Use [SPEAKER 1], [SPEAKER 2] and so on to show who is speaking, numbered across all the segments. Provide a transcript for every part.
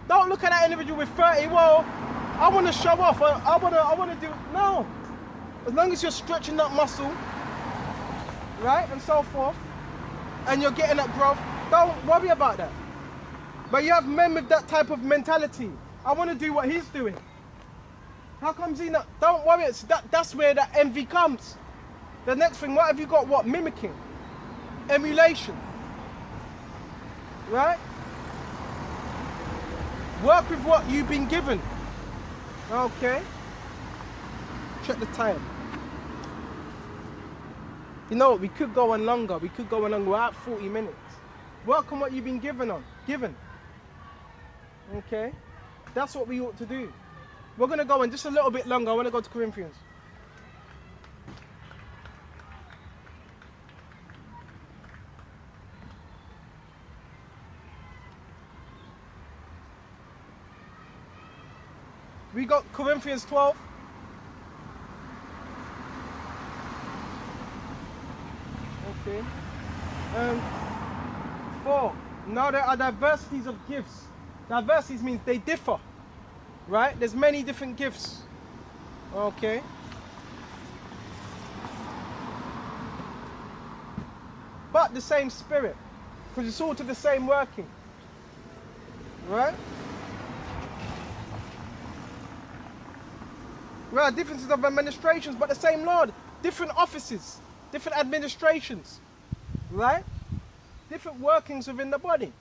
[SPEAKER 1] Don't look at that individual with 30. Well, I want to show off. I want to do. No. As long as you're stretching that muscle, right, and so forth, and you're getting that growth, don't worry about that. But you have men with that type of mentality. I want to do what he's doing. How comes he not? Don't worry. That's where that envy comes. The next thing, what have you got? What? Mimicking. Emulation. Right? Work with what you've been given. Okay. Check the time. You know what? We could go on longer. We're at 40 minutes. Work on what you've been given. Okay. That's what we ought to do. We're going to go on just a little bit longer. I want to go to Corinthians. We got Corinthians 12. Okay. 4. Now there are diversities of gifts. Diversities means they differ. Right? There's many different gifts. Okay. But the same Spirit. Because it's all to the same working. Right? Right, differences of administrations, but the same Lord. Different offices, different administrations, right? Different workings within the body,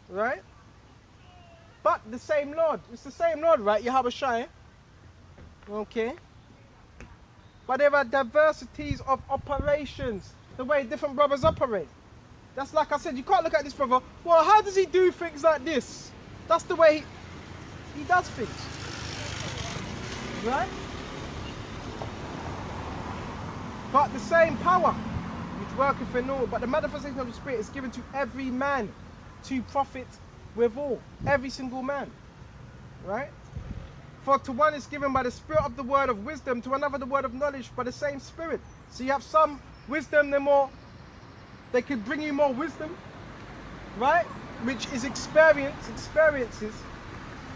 [SPEAKER 1] right? But the same Lord. It's the same Lord, right? You have a shy. Okay. But there are diversities of operations, the way different brothers operate. That's like I said, you can't look at this brother, well, how does he do things like this? That's the way he does things. Right? But the same power which worketh in all, but the manifestation of the Spirit is given to every man to profit withal. Every single man. Right? For to one is given by the Spirit of the word of wisdom, to another the word of knowledge by the same Spirit. So you have some wisdom, they could bring you more wisdom, right? Which is experiences.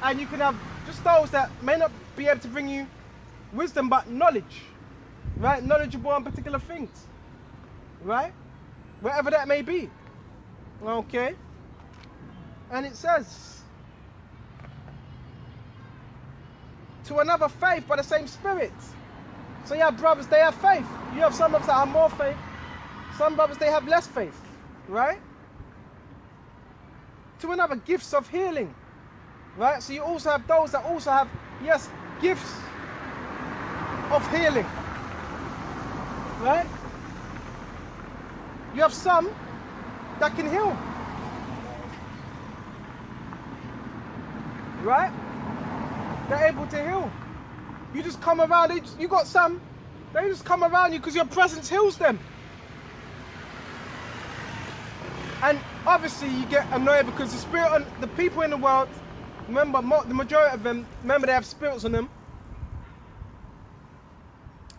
[SPEAKER 1] And you can have just those that may not be able to bring you wisdom, but knowledge, right? Knowledgeable on particular things, right? Whatever that may be, okay? And it says, to another faith by the same Spirit. So you have brothers, they have faith. You have some brothers that have more faith. Some brothers, they have less faith, right? To another, gifts of healing. Right, so you also have those that also have, yes, gifts of healing. Right? You have some that can heal. Right? They're able to heal. You just come around, you got some, they just come around you because your presence heals them. And obviously you get annoyed because the spirit on the people in the world, remember, the majority of them, remember they have spirits on them.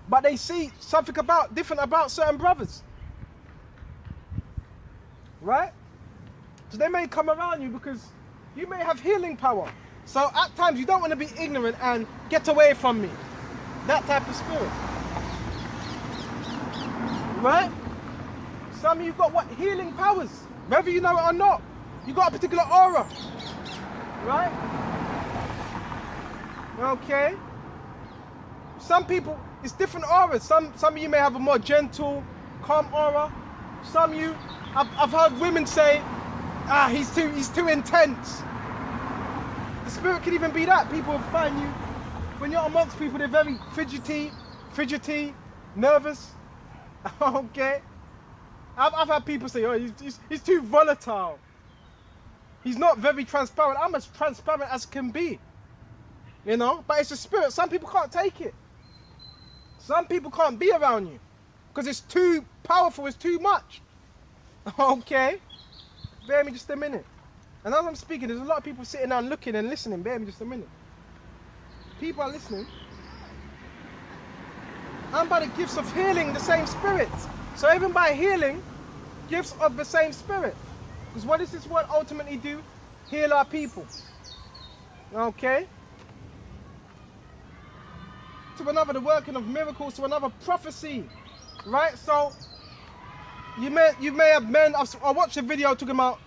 [SPEAKER 1] But they see something different about certain brothers. Right? So they may come around you because you may have healing power. So at times you don't want to be ignorant and get away from me. That type of spirit. Right? Some of you've got what? Healing powers. Whether you know it or not. You got a particular aura. Right? Okay. Some people, it's different auras. Some of you may have a more gentle, calm aura. Some of you, I've heard women say, he's too intense. The spirit can even be that. People will find you, when you're amongst people, they're very fidgety, nervous. Okay. I've had people say, oh, he's too volatile. He's not very transparent. I'm as transparent as can be. You know? But it's a spirit. Some people can't take it. Some people can't be around you. Because it's too powerful. It's too much. Okay? Bear me just a minute. And as I'm speaking, there's a lot of people sitting down looking and listening. Bear me just a minute. People are listening. And by the gifts of healing, the same spirit. So even by healing, gifts of the same spirit. Because what does this word ultimately do? Heal our people. Okay? To another, the working of miracles, to another, prophecy. Right? So, you may have men, I watched a video talking about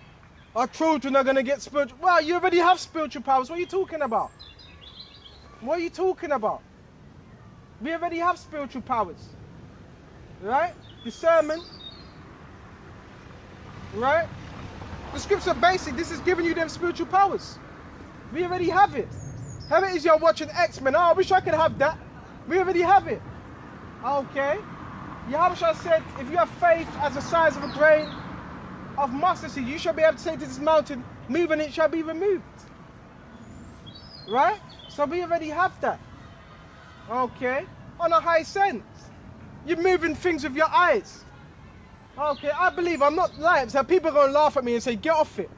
[SPEAKER 1] our children are going to get spiritual. Well, you already have spiritual powers. What are you talking about? What are you talking about? We already have spiritual powers. Right? Discernment. Right? The scriptures are basic. This is giving you them spiritual powers. We already have it. Have it as you're watching X-Men. Oh, I wish I could have that. We already have it. Okay. Yahushua said, if you have faith as the size of a grain of mustard seed, you shall be able to say to this mountain, move, and it shall be removed. Right? So we already have that. Okay. On a high sense. You're moving things with your eyes. Okay, I believe, I'm not lying. So people are going to laugh at me and say, get off it.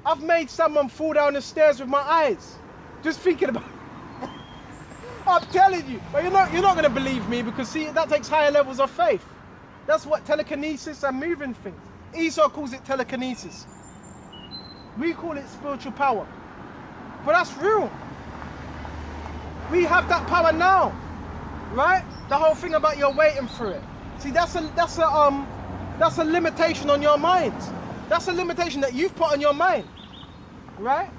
[SPEAKER 1] I've made someone fall down the stairs with my eyes. Just thinking about it. I'm telling you. But you're not going to believe me because, see, that takes higher levels of faith. That's what telekinesis and moving things. Esau calls it telekinesis. We call it spiritual power. But that's real. We have that power now. Right? The whole thing about you're waiting for it. See, that's a limitation on your mind. That's a limitation that you've put on your mind. Right?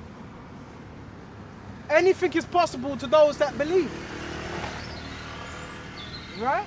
[SPEAKER 1] Anything is possible to those that believe. Right?